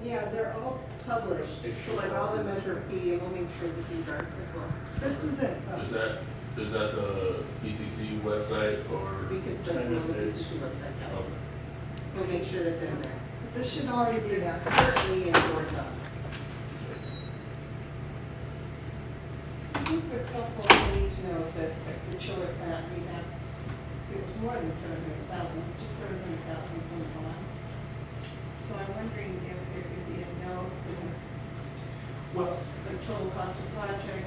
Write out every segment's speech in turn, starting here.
Yeah, they're all published, so like all the Measure P, and we'll make sure that these are as well. This isn't. Is that the PCC website or? We could put them on the PCC website, yeah. Okay. We'll make sure that they're there. This should already be there. Currently in Board Docs. I think what's helpful we need to know is that the chiller plant, we have, it was more than 700,000, just 700,000 from the bond. So I'm wondering if there could be a note with Well, the total cost of project,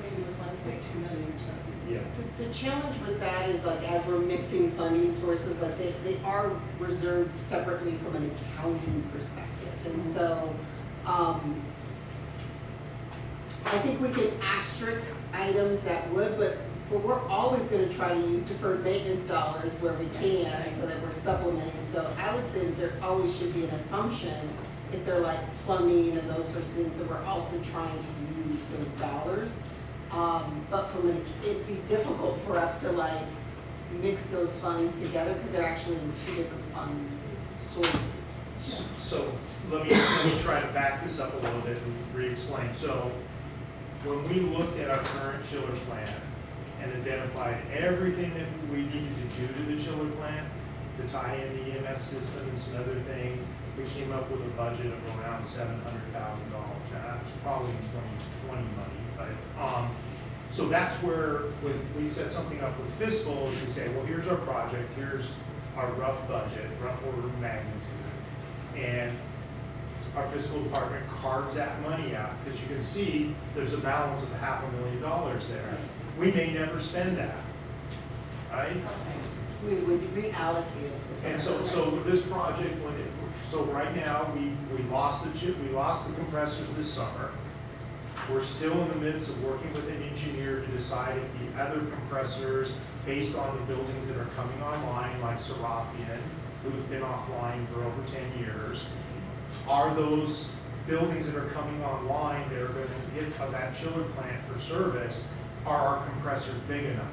maybe it was 1.2 million or something. yeah. The challenge with that is like as we're mixing funding sources, like they are reserved separately from an accounting perspective. And so I think we can asterisk items that would, but we're always going to try to use deferred maintenance dollars where we can so that we're supplementing. So I would say that there always should be an assumption if they're like plumbing and those sorts of things, that we're also trying to use those dollars. But it'd be difficult for us to like mix those funds together because they're actually in two different fund sources. So let me try to back this up a little bit and re-explain. So when we looked at our current chiller plant and identified everything that we needed to do to the chiller plant to tie in the EMS system and some other things, we came up with a budget of around $700,000. Now that's probably 2020 money, but so that's where when we set something up with fiscal, we say, well, here's our project, here's our rough budget, rough order of magnitude, and our fiscal department carves that money out because you can see there's a balance of $500,000 there. We may never spend that, right? We would reallocate it to something. And so this project, so right now we lost the compressors this summer. We're still in the midst of working with an engineer to decide if the other compressors, based on the buildings that are coming online, like Serafian, who have been offline for over 10 years, are those buildings that are coming online that are going to get that chiller plant for service, are our compressors big enough?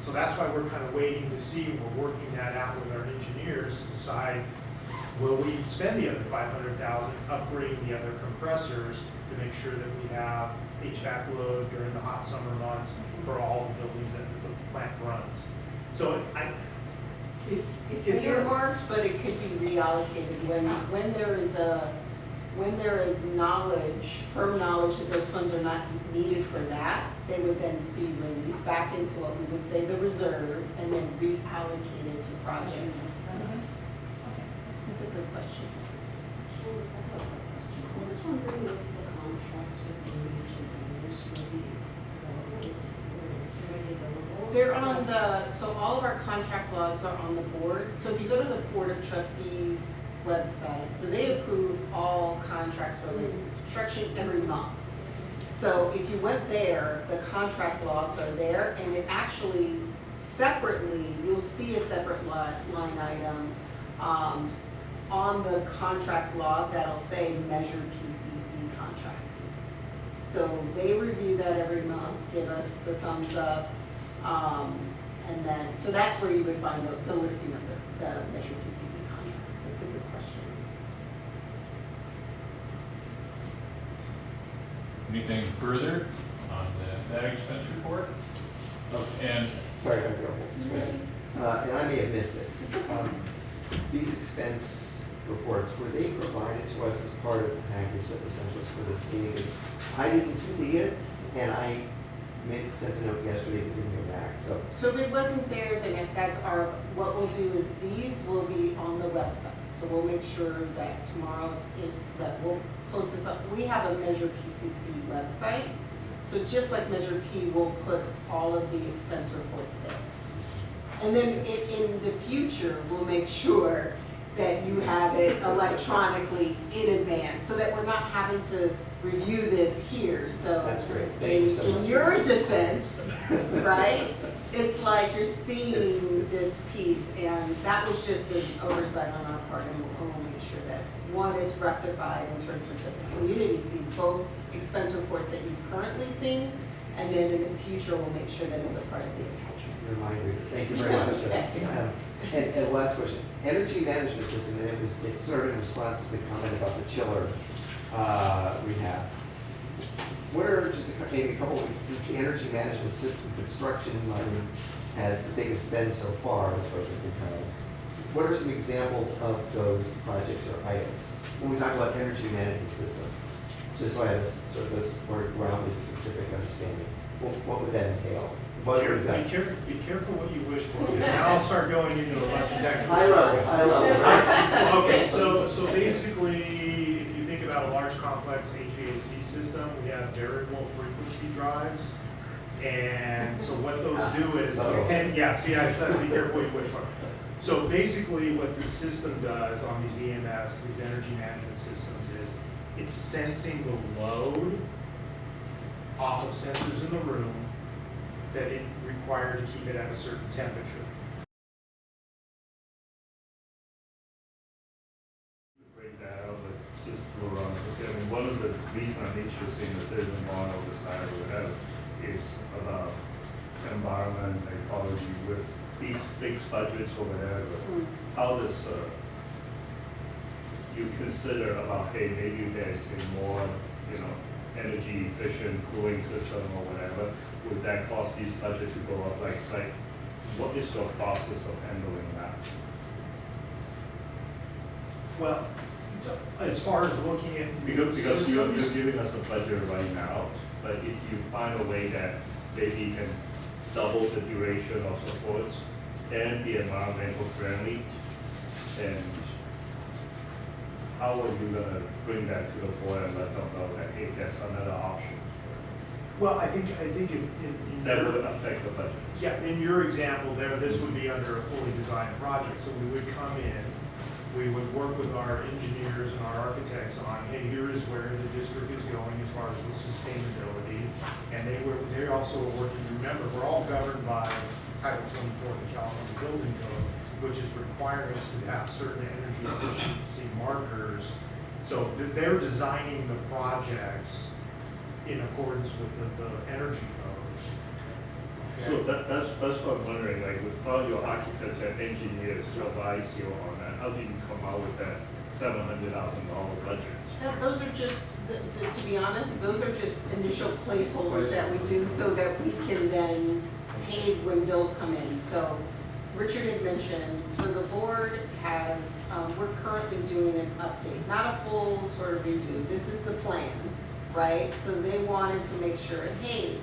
So that's why we're kind of waiting to see, we're working that out with our engineers to decide, will we spend the other $500,000 upgrading the other compressors to make sure that we have HVAC load during the hot summer months for all the buildings that the plant runs. So it's earmarked, but it could be reallocated when there is knowledge, firm knowledge that those funds are not needed for that, they would then be released back into what we would say the reserve and then reallocated to projects. That's a good question. I was wondering if the contracts with the region vendors will be available. They're on so all of our contract logs are on the board. So if you go to the Board of Trustees website, so they approve all contracts related to construction every month. So if you went there, the contract logs are there, and it actually separately, you'll see a separate line item on the contract log that'll say Measure PCC contracts. So they review that every month, give us the thumbs up, and then, so that's where you would find the listing of the Measure PCC contracts. That's a good question. Anything further on that expense report? Oh, And sorry, I'm and I may have missed it. These expense reports, were they provided to us as part of the package that was sent to us for this meeting? I didn't see it, and I sent a note yesterday to bring it back. So if it wasn't there, then if that's what we'll do is these will be on the website. So we'll make sure that tomorrow, that we'll post this up. We have a Measure PCC website. So just like Measure P, we'll put all of the expense reports there. And then in the future, we'll make sure that you have it electronically in advance so that we're not having to review this here. So that's great. Thank you so much. In your defense, right, it's like you're seeing this piece, and that was just an oversight on our part, and we'll make sure that one is rectified in terms of that the community sees both expense reports that you've currently seen, and then in the future we'll make sure that it's a part of the attachment. Reminder. Thank you very much. And last question. Energy management system, and it's sort of in response to the comment about the chiller rehab. What are just maybe a couple of weeks since the energy management system construction money has the biggest spend so far, as far as I can tell? What are some examples of those projects or items when we talk about energy management system? Just so I have a sort of a more grounded, specific understanding. What would that entail? What have we done? Be careful what you wish for, because now I'll start going into a bunch of technical. High level, right? Okay, so basically, if you think about a large complex HVAC system, we have variable frequency drives. And so what those do is, and yeah, see, I said be careful what you wish for. So basically what the system does on these EMS, these energy management systems, is it's sensing the load off of sensors in the room that it required to keep it at a certain temperature. Break that out, but just go around. Okay, I mean, one of the reasons I'm interested in the citizen bond oversight or whatever is about environment, ecology, with these fixed budgets or whatever. How does you consider about, hey, maybe there's a more, energy efficient cooling system or whatever? Would that cause these budgets to go up? Like, what is your process of handling that? Well, as far as looking at Because you're systems, giving us a budget right now, but if you find a way that maybe you can double the duration of supports and be environmental friendly, and how are you gonna bring that to the board and let them know that, hey, that's another option? well, I think That would affect the budget. Yeah, in your example there, this would be under a fully designed project. So we would come in, we would work with our engineers and our architects on, hey, here is where the district is going as far as the sustainability. And they also were working, remember, we're all governed by Title 24 of the California Building Code, which is requiring us to have certain energy efficiency markers. So they're designing the projects in accordance with the energy codes. Okay? So that's what I'm wondering, like, with all your architects and engineers to advise you on that, how did you come out with that $700,000 budget? Those are just, to be honest, those are just initial placeholders that we do so that we can then pay when bills come in. So Richard had mentioned, so the board has, we're currently doing an update, not a full sort of review. This is the plan, right? So they wanted to make sure, hey,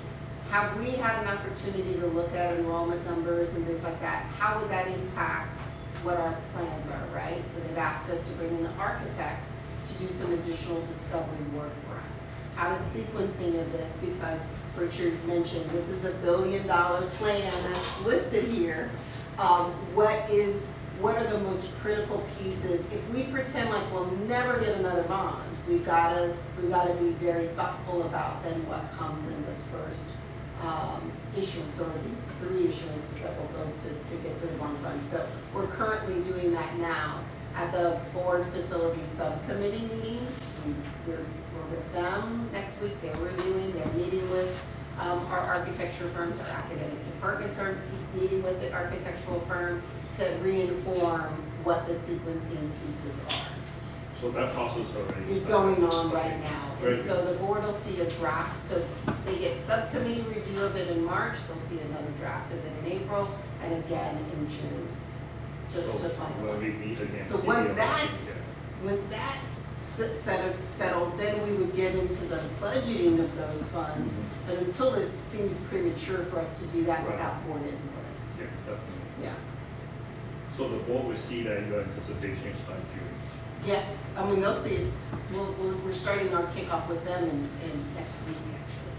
have we had an opportunity to look at enrollment numbers and things like that? How would that impact what our plans are, right? So they've asked us to bring in the architects to do some additional discovery work for us. How does sequencing of this, because Richard mentioned this is $1 billion plan that's listed here. What are the most critical pieces? If we pretend like we'll never get another bond, we've got to be very thoughtful about then what comes in this first issuance, or these 3 issuances that will go to get to the bond fund. So we're currently doing that now. At the board facility subcommittee meeting, we're with them next week. They're reviewing, they're meeting with our architecture firms, our academic departments are meeting with the architectural firm to reinform what the sequencing pieces are. So that process already Is started. going on right now. Very And so good. the board will see a draft. So they get subcommittee review of it in March. They'll see another draft of it in April, and again in June to When we finalize. meet again. So once that's settled, then we would get into the budgeting of those funds. But until it seems premature for us to do that Right. without board input. Yeah, definitely. Yeah. So the board will see that your anticipation is by June. Yes, I mean, they'll see it. We're starting our kickoff with them in next week, actually.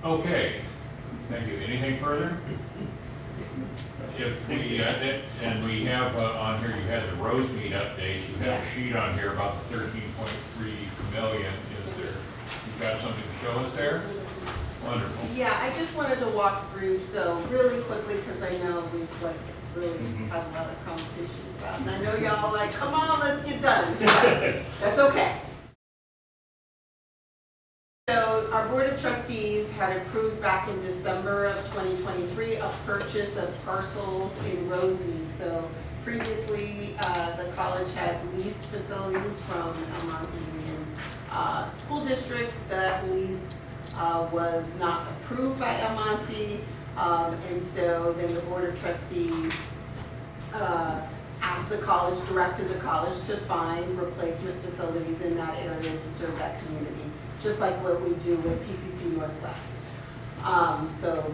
Okay. Okay, thank you. Anything further? If we, and we have on here, you had the Rosemead updates, you have a sheet on here about the 13.3 million. Is there, you've got something to show us there? Wonderful. Yeah, I just wanted to walk through, so really quickly, because I know we've really had a lot of conversations about it. And I know y'all like, come on, let's get done. So that's okay. So our Board of Trustees had approved back in December of 2023 a purchase of parcels in Rosemead. So Previously, the college had leased facilities from El Monte Union School District. That lease was not approved by El Monte, and so then the Board of Trustees asked the college, directed the college to find replacement facilities in that area to serve that community, just like what we do with PCC Northwest. So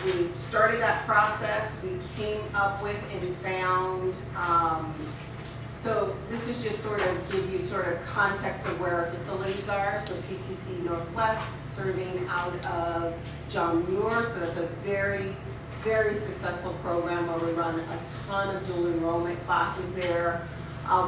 we started that process. We came up with and found, so this is just sort of give you sort of context of where our facilities are. So PCC Northwest serving out of John Muir, so that's a very, very successful program where we run a ton of dual enrollment classes there.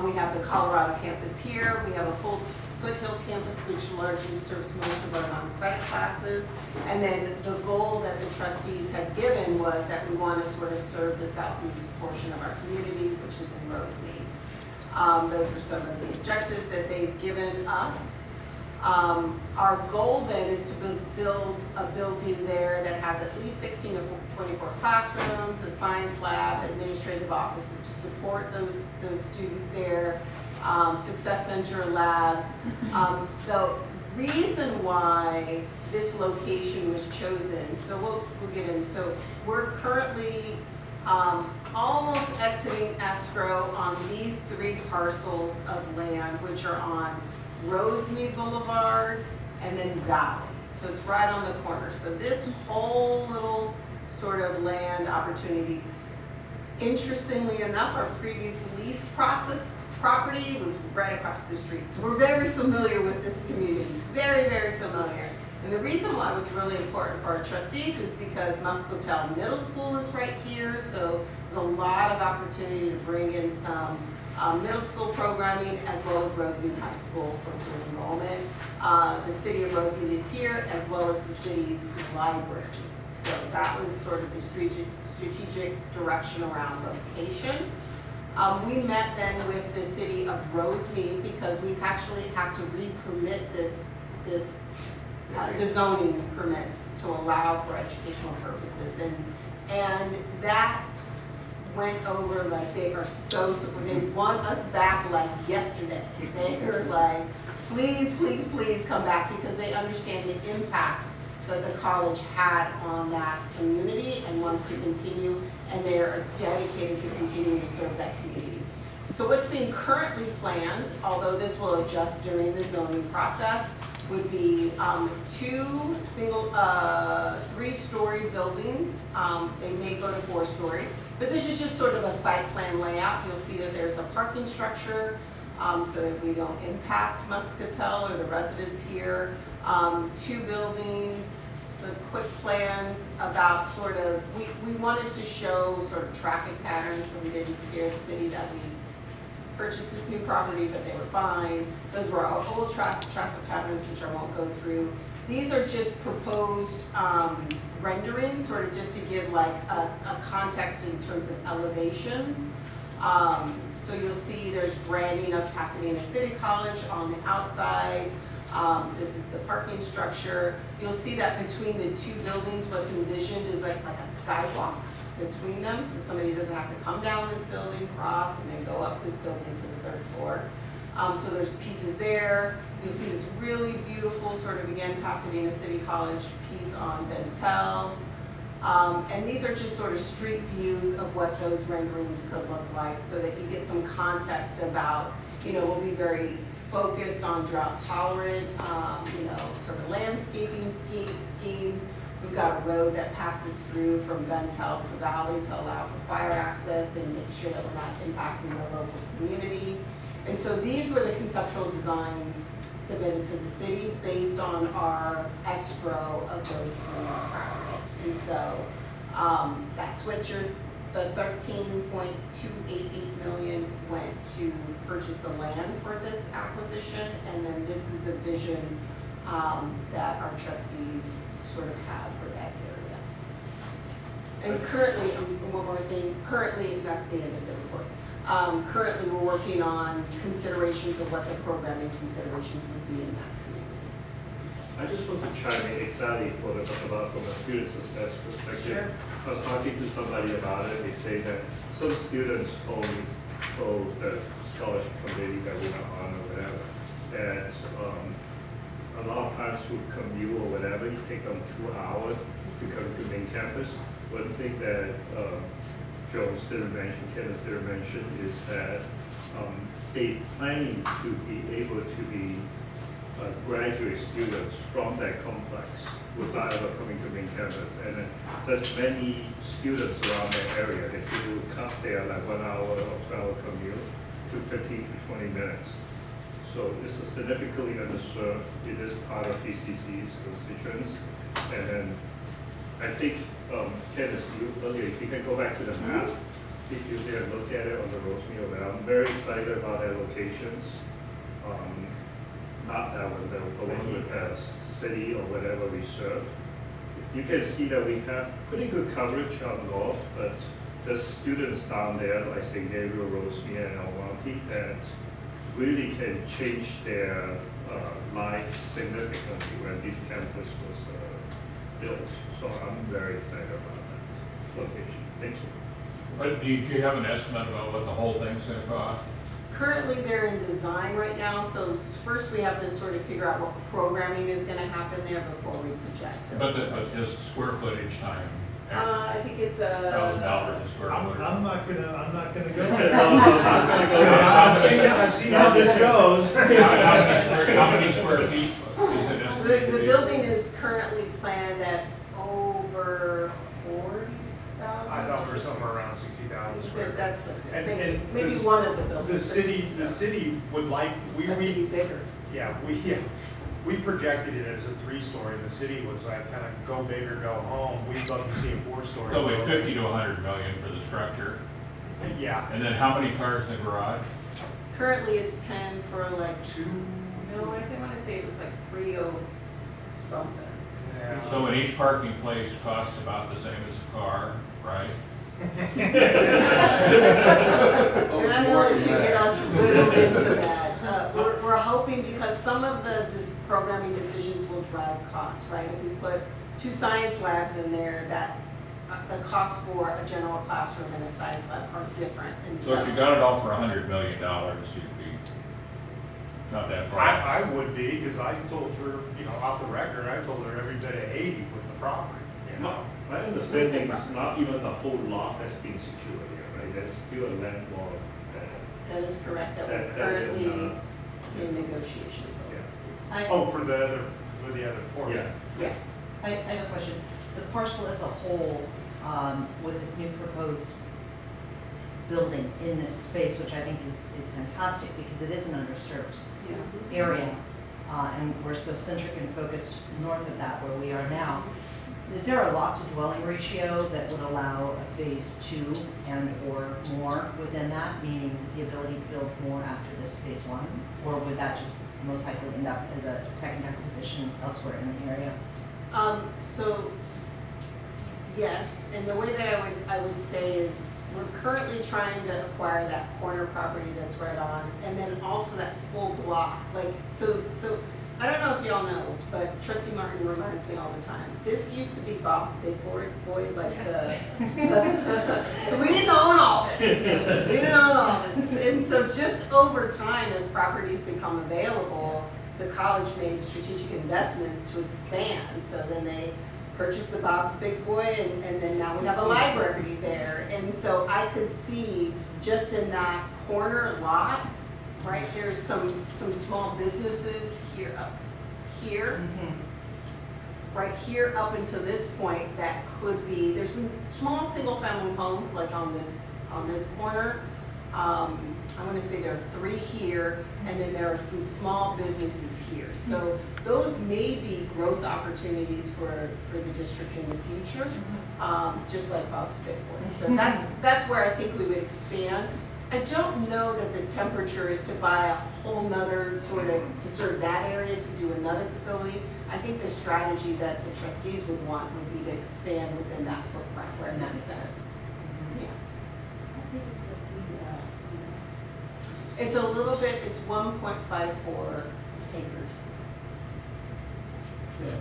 We have the Colorado campus here. We have a full Foothill campus, which largely serves most of our non-credit classes. And then the goal that the trustees had given was that we want to sort of serve the southeast portion of our community, which is in Rosemead. Those were some of the objectives that they've given us. Our goal then is to build a building there that has at least 16 to 24 classrooms, a science lab, administrative offices to support those students there, success center labs. The reason why this location was chosen, so we'll get in. So we're currently almost exiting escrow on these 3 parcels of land, which are on Rosemead Boulevard and then Valley. So it's right on the corner. So this whole little sort of land opportunity, interestingly enough, our previous lease property was right across the street. So we're very familiar with this community, very, very familiar. And the reason why it was really important for our trustees is because Muscatel Middle School is right here. So there's a lot of opportunity to bring in some middle school programming as well as Rosemead High School for dual enrollment. The city of Rosemead is here as well as the city's library. So that was sort of the strategic direction around location. We met then with the city of Rosemead because we actually have to re-permit the zoning permits to allow for educational purposes, and that went over like they are so they want us back like yesterday. They are like, please, please, please come back because they understand the impact that the college had on that community and wants to continue, and they are dedicated to continuing to serve that community. So what's being currently planned, although this will adjust during the zoning process, would be 2 single, 3-story buildings. They may go to 4-story, but this is just sort of a site plan layout. You'll see that there's a parking structure so that we don't impact Muscatel or the residents here. 2 buildings, the quick plans about sort of, we wanted to show sort of traffic patterns so we didn't scare the city that we purchased this new property, but they were fine. Those were our old traffic patterns, which I won't go through. These are just proposed renderings, sort of just to give like a context in terms of elevations. So you'll see there's branding of Pasadena City College on the outside. This is the parking structure. You'll see that between the 2 buildings, what's envisioned is like a skywalk between them, so somebody doesn't have to come down this building, cross, and then go up this building to the 3rd floor. So there's pieces there. You'll see this really beautiful sort of, again, Pasadena City College piece on Bentel. And these are just sort of street views of what those renderings could look like so that you get some context about, we'll be very focused on drought tolerant, sort of landscaping schemes. We've got a road that passes through from Bentel to Valley to allow for fire access and make sure that we're not impacting the local community. And so these were the conceptual designs submitted to the city based on our escrow of those 3 properties. And so that's what the $13.288 million went to purchase the land for this acquisition, and then this is the vision that our trustees sort of have for that area. And currently, one more thing, that's the end of the report. Currently, we're working on considerations of what the programming considerations would be in that community. I just want to chime in exactly for the talk about from a student success perspective. Sure. I was talking to somebody about it. They say that some students told the scholarship committee that we are on or whatever, that a lot of times with commute or whatever, it take them 2 hours to come to main campus. One thing that Kenneth didn't mention is that they planning to be able to be graduate students from that complex without ever coming to main campus. And there's many students around that area. They say they will cut there like 1 hour or 2 hour commute to 15 to 20 minutes. So this is significantly underserved. It is part of PCC's constituents. And then I think, Kenneth, earlier, if you can go back to the map, if you dare look at it on the Rosemead Valley, I'm very excited about their locations. Not that one, the one with the city or whatever we serve. You can see that we have pretty good coverage on north, but there's students down there, like St. Gabriel, Rosemead, and El Monte, that really can change their life significantly when this campus was built. So I'm very excited about that location. Thank you. But do you have an estimate about what the whole thing's gonna cost? Currently, they're in design right now, so first we have to sort of figure out what programming is gonna happen there before we project it. But just square footage time. I think it's $1,000 a square foot. I'm not gonna go I'm there. not gonna go there. I've seen how this goes. How many square feet is it estimated to The be? building is currently planned at over 40,000. I thought we were somewhere around 60,000 square feet. That's what it is. And- Thinking and maybe the- one of the buildings. The city would like, Has to be bigger. we projected it as a 3-story. The city was like, kind of go big or go home. We'd love to see a 4-story. So wait, building. 50 to 100 million for the structure. Yeah. And then how many cars in the garage? Currently, it's penned for like, Two. no, I think I want to say it was like 30 something. Yeah. So in each parking place costs about the same as a car, right? And I'm gonna let you get us whittled into that. We're hoping, because some of the programming decisions will drive costs, right? If we put 2 science labs in there, that the cost for a general classroom and a science lab are different. And So if you got it all for $100 million, you'd be not that far. I would be, because I told her, off the record, I told her every bit of 80 with the property. My understanding is not even the whole lot has been secured here, right? There's still a landlord That is correct, that we're That currently in, in negotiations over. Oh, for the other portion. Yeah. Yeah. I have a question. The parcel as a whole, with this new proposed building in this space, which I think is fantastic because it is an underserved Yeah. area, and we're so centric and focused north of that where we are now. Is there a lot to dwelling ratio that would allow a phase 2 and or more within that, meaning the ability to build more after this phase 1? Or would that just most likely end up as a second acquisition elsewhere in the area? So, yes, and the way that I would say is, we're currently trying to acquire that corner property that's right on, and then also that full block, so I don't know if y'all know, but Trustee Martin reminds me all the time, this used to be Bob's Big Boy, so we didn't own all this. And so just over time, as properties become available, the college made strategic investments to expand, so then they purchased the Bob's Big Boy, and then now we have a library there. And so I could see just in that corner lot, right, there's some small businesses here, up here, right here up until this point, that could be, there's some small single-family homes like on this corner. I want to say there are 3 here, and then there are some small businesses here. So those may be growth opportunities for the district in the future, just like Bob's Big Boy. So that's where I think we would expand. I don't know that the temperature is to buy a whole nother to serve that area, to do another facility. I think the strategy that the trustees would want would be to expand within that footprint where it makes sense. Yeah. How big is the It's a little bit, it's 1.54 acres. Yeah,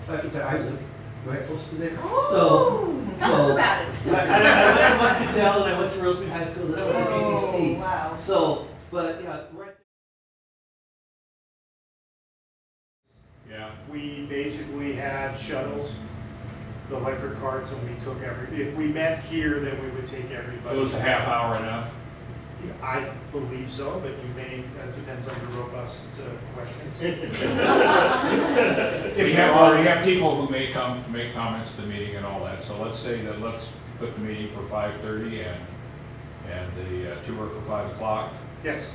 I can tell, I live right close to there. Oh, tell us about it. I went to Muscatel and I went to Rosemead High School, then I went to PCC. Oh, wow. So, but, yeah, right. Yeah. We basically had shuttles, the electric carts, and we took if we met here, then we would take everybody. So was a half hour enough? I believe so, but you may, that depends on your robust questions. We have people who may come to make comments at the meeting and all that, so let's say that let's put the meeting for 5:30 and the tour for 5 o'clock. Yes.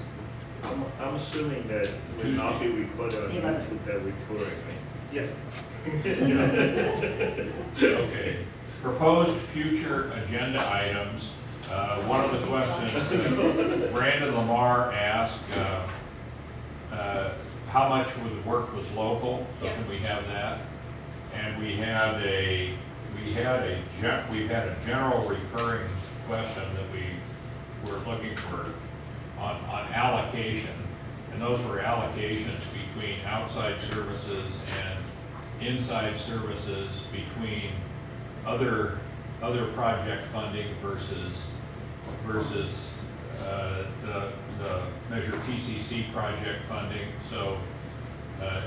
I'm assuming that will not be recorded on YouTube that we're touring, right? Yes. Okay. Proposed future agenda items. One of the questions Brandon Lamar asked, how much of the work was local? So can we have that? And we had a general recurring question that we were looking for on allocation, and those were allocations between outside services and inside services, between other project funding versus the measure PCC project funding. So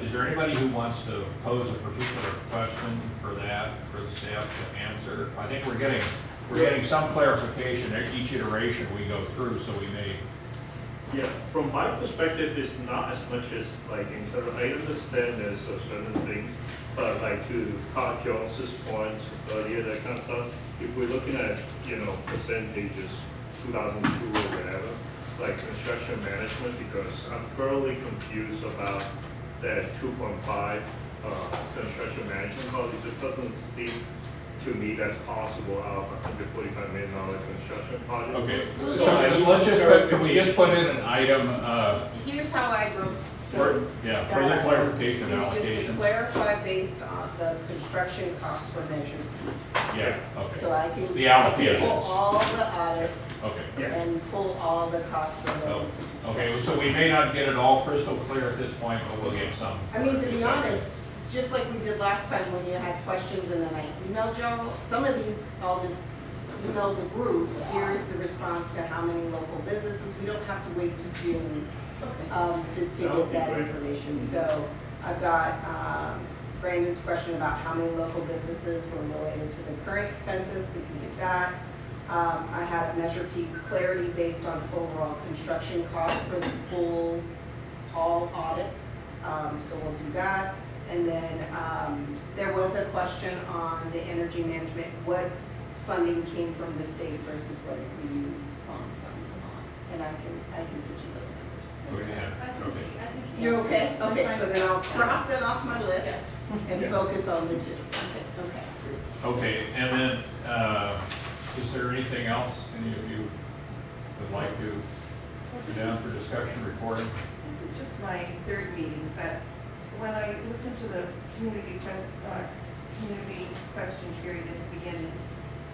is there anybody who wants to pose a particular question for that, for the staff to answer? I think we're getting some clarification at each iteration we go through, so we may. Yeah, from my perspective, it's not as much as like in terms of, I understand there's certain things, but like to Todd Jones's point earlier, that kind of stuff, if we're looking at, percentages, 2002 or whatever, like construction management, because I'm thoroughly confused about that 2.5 construction management cost. It just doesn't seem to me that's possible out of $145 million construction project. Okay, so let's just can we just put in an item? Here's how I wrote. Further clarification of It's allocation. just to clarify based on the construction costs were measured. Yeah, okay. So I can, The I can allocations. pull all the audits. Okay. And pull all the costs related to. Okay, so we may not get it all crystal clear at this point, but we'll get some. I mean, to be honest, just like we did last time when you had questions and then I emailed y'all, some of these I'll just email the group. Here's the response to how many local businesses. We don't have to wait to June to get that information. So I've got Brandon's question about how many local businesses were related to the current expenses. We can get that. I had a measure P clarity based on overall construction costs for the full all audits. So we'll do that. And then there was a question on the energy management, what funding came from the state versus what we use funds on. And I can get you those numbers. Okay. You're okay? Okay, so then I'll cross that off my list and focus on the two. Okay. Okay, and then is there anything else any of you would like to put down for discussion, reporting? This is just my third meeting, but when I listened to the community question period at the beginning,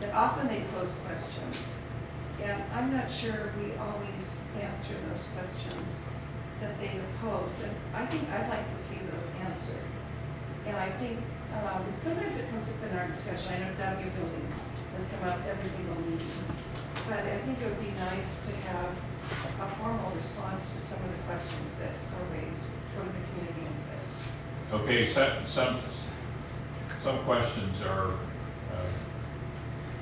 that often they pose questions. And I'm not sure we always answer those questions that they have posed. And I think I'd like to see those answered. And I think sometimes it comes up in our discussion. I know W building has come up every single meeting. But I think it would be nice to have a formal response to some of the questions that are raised from the community input. Okay, some questions are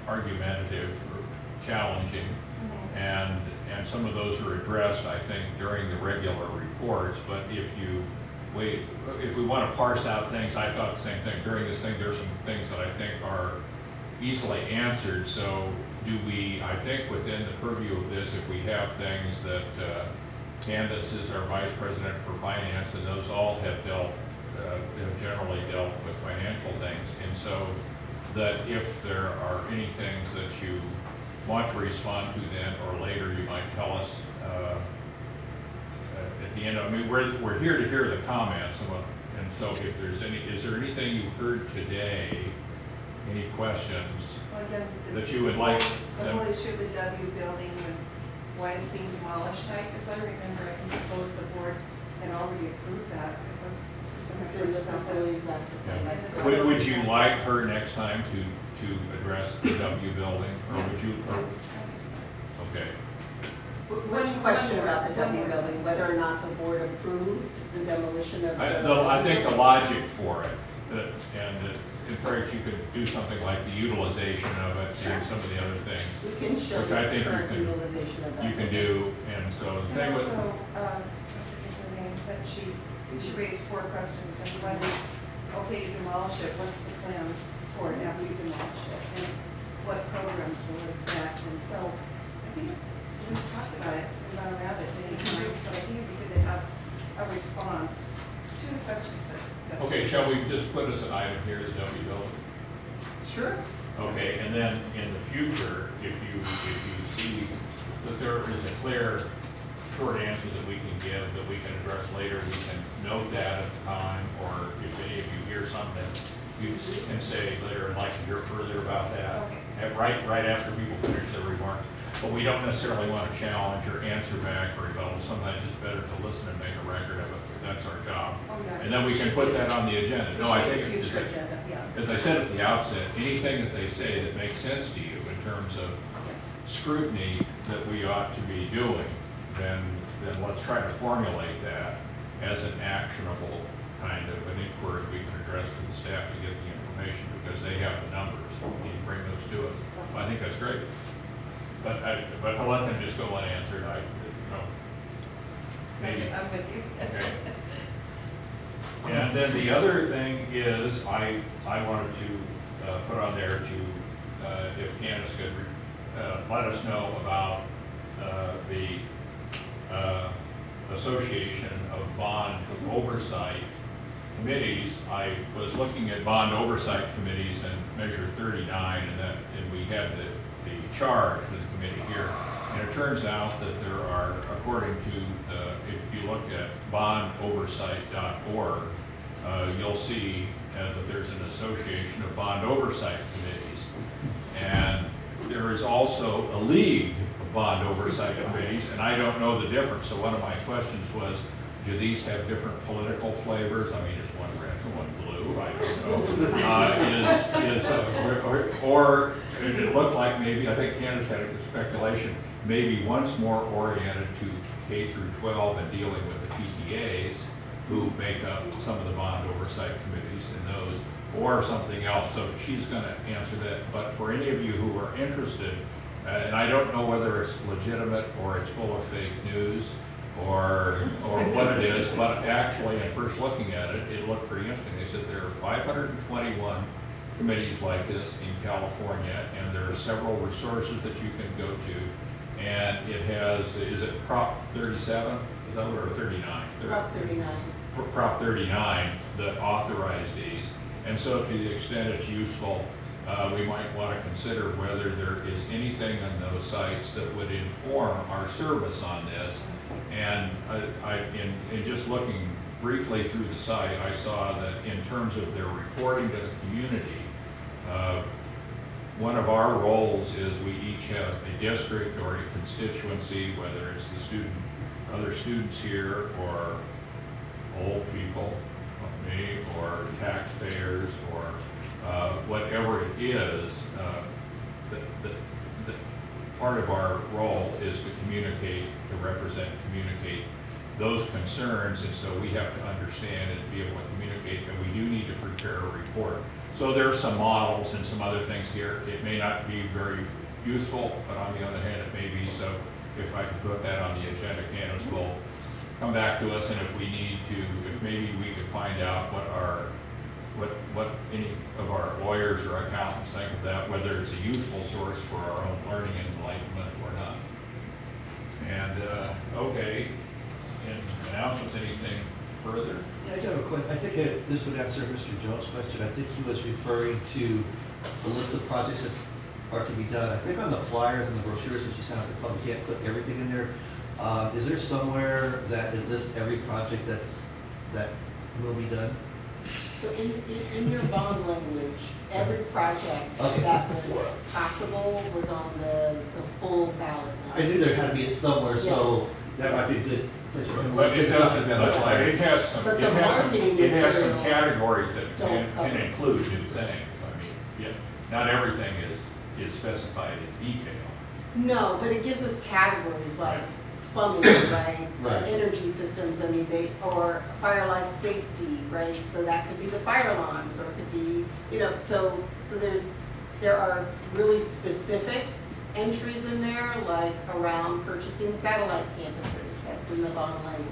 argumentative or challenging, and some of those are addressed, I think, during the regular reports. But if we want to parse out things, I thought the same thing. During this thing, there's some things that I think are easily answered. So I think within the purview of this, if we have things that Candace is our Vice President for Finance, and those all have generally dealt with financial things. And so that if there are any things that you want to respond to then or later, you might tell us at the end. I mean, we're here to hear the comments, and so if there's is there anything you've heard today, any questions that you would like? The whole issue of the W building and why it's being demolished. As I remember, I think both the board had already approved that. Is It's in the facilities master plan, that's correct. Would you like her next time to address the W building, or would you, okay. Which question about the W building, whether or not the board approved the demolition of the? I think the logic for it, and in perhaps you could do something like the utilization of it and some of the other things. We can show which I the think you current can- utilization of that. You can do, and so the thing And with. also, I forget her name, but she raised 4 questions, and one is, okay, you demolish it, what's the plan for it after you demolish it? And what programs will it affect? And so, I think we've talked about it, we've gone around it many times, but I think it'd be good to have a response to the questions that. Okay, shall we just put as an item here the W building? Sure. Okay, and then in the future, if you see that there is a clear short answer that we can give, that we can address later, we can note that at the time, or if any of you hear something, you can say later, I'd like to hear further about that. Okay. And right after people finish their remarks. But we don't necessarily want to challenge or answer back or rebuttal. Sometimes it's better to listen and make a record of it. That's our job. Oh, yeah. And then we can put that on the agenda. No, I think, Future agenda, yeah. as I said at the outset, anything that they say that makes sense to you in terms of scrutiny that we ought to be doing, then let's try to formulate that as an actionable kind of an inquiry we can address to the staff to get the information, because they have the numbers. We can bring those to us. I think that's great. But to let them just go unanswered, maybe. I'm with you. Okay. And then the other thing is, I wanted to put on there to, if Candace could let us know about the Association of Bond Oversight Committees. I was looking at bond oversight committees and measure 39, and we have the charge for the committee here. And it turns out that there are, according to, if you look at bondoversight.org, you'll see that there's an association of bond oversight committees. And there is also a league of bond oversight committees, and I don't know the difference. So one of my questions was, do these have different political flavors? I mean, is one red and one blue? I don't know. Or it looked like maybe, I think Candace had a speculation, maybe one's more oriented to K through 12 and dealing with the PTAs who make up some of the bond oversight committees in those, or something else. So she's going to answer that. But for any of you who are interested, and I don't know whether it's legitimate or it's full of fake news, or what it is, but actually, at first looking at it, it looked pretty interesting. They said there are 521 committees like this in California, and there are several resources that you can go to, and it has, is it Prop 37? Is that what, or 39? Prop 39. Prop 39 that authorize these, and so to the extent it's useful, we might want to consider whether there is anything on those sites that would inform our service on this. And in just looking briefly through the site, I saw that in terms of their reporting to the community, one of our roles is we each have a district or a constituency, whether it's the other students here, or old people, like me, or taxpayers, or whatever it is. The part of our role is to communicate, to represent, communicate those concerns, and so we have to understand and be able to communicate, and we do need to prepare a report. So there's some models and some other things here. It may not be very useful, but on the other hand, it may be. So if I could put that on the agenda, Candace will come back to us, and if we need to, if maybe we could find out what any of our lawyers or accountants think of that, whether it's a useful source for our own learning and enlightenment or not. And, okay, and announcements, anything further? Yeah, I do have a question. I think this would answer Mr. Jones' question. I think he was referring to the list of projects that are to be done. I think on the flyers and the brochures that you sent out, they probably can't put everything in there. Is there somewhere that it lists every project that will be done? So in your bond language, every project Okay. that was possible was on the full ballot now. I knew there had to be it somewhere, so Yes. that might be a good But it doesn't, but it has some, But it the has some, marketing it has some materials categories that don't can cover. include new things. I mean, yeah, not everything is specified in detail. No, but it gives us categories like plumbing, right? Right. Energy systems, I mean, or fire life safety, right? So that could be the fire alarms, or it could be, so there are really specific entries in there, like around purchasing satellite campuses, that's in the bottom language.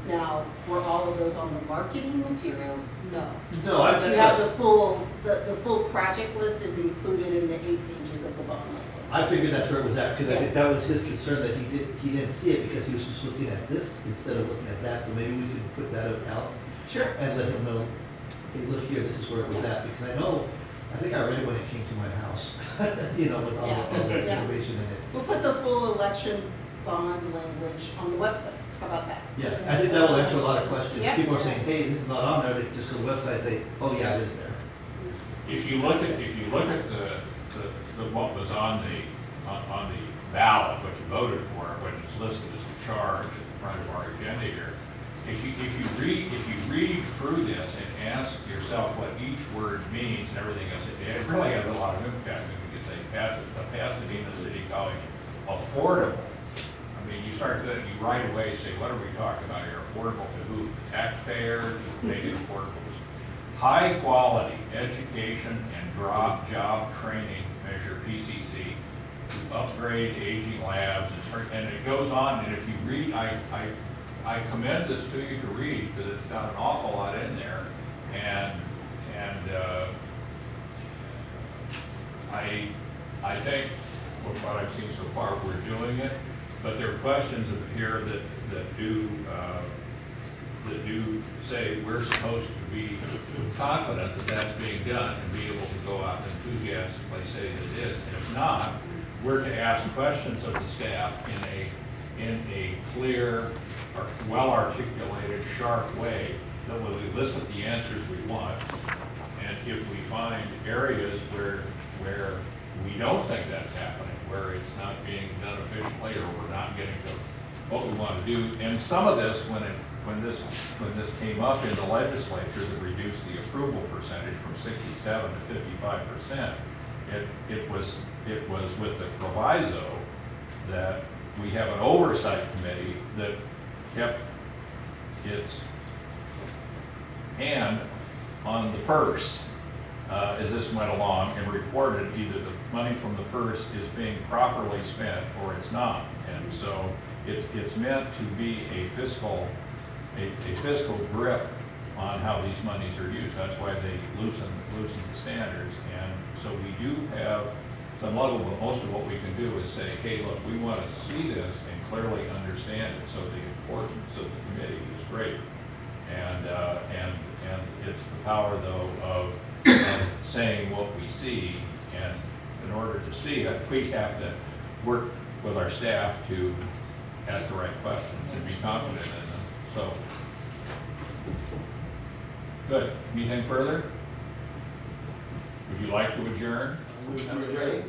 Now, were all of those on the marketing materials? No. No, I- But you have the full project list is included in the 8 pages of the bottom language. I figured that's where it was at, because I think Yes. that was his concern, that he didn't see it because he was just looking at this instead of looking at that, so maybe we can put that out. Sure. And let him know, hey, look here, this is where it was at, because I think I read it when it came to my house, with all the Yeah. information in it. We'll put the full election bond language on the website. How about that? Yeah, I think that will answer a lot of questions. Yeah. People are saying, hey, this is not on there, they just go to the website and say, oh yeah, it is there. If you look at what was on the ballot, what you voted for, what is listed as the charge at the front of our agenda here, if you read through this and ask yourself what each word means and everything else, it really has a lot of impact. You could say Pasadena City College affordable. I mean, you right away say, what are we talking about here? Affordable to who? The taxpayers, make it affordable. High quality education and job training measure PCC to upgrade aging labs, and it goes on, and if you read, I commend this to you to read, because it's got an awful lot in there, and I think with what I've seen so far, we're doing it, but there are questions here that do say we're supposed to be confident that that's being done and be able to go out and enthusiastically say that it is. And if not, we're to ask questions of the staff in a clear, or well-articulated, sharp way that will elicit the answers we want. And if we find areas where we don't think that's happening, where it's not being done efficiently, or we're not getting to what we want to do, and some of this, when this came up in the legislature that reduced the approval percentage from 67 to 55%, it was with the proviso that we have an oversight committee that kept its hand on the purse as this went along and reported either the money from the purse is being properly spent or it's not. And so it's meant to be a fiscal grip on how these monies are used. That's why they loosen the standards. And so we do have some level, but most of what we can do is say, hey, look, we want to see this and clearly understand it. So the importance of the committee is great. And it's the power, though, of saying what we see, and in order to see it, we have to work with our staff to ask the right questions and be confident in them. So, good. Anything further? Would you like to adjourn? That was great.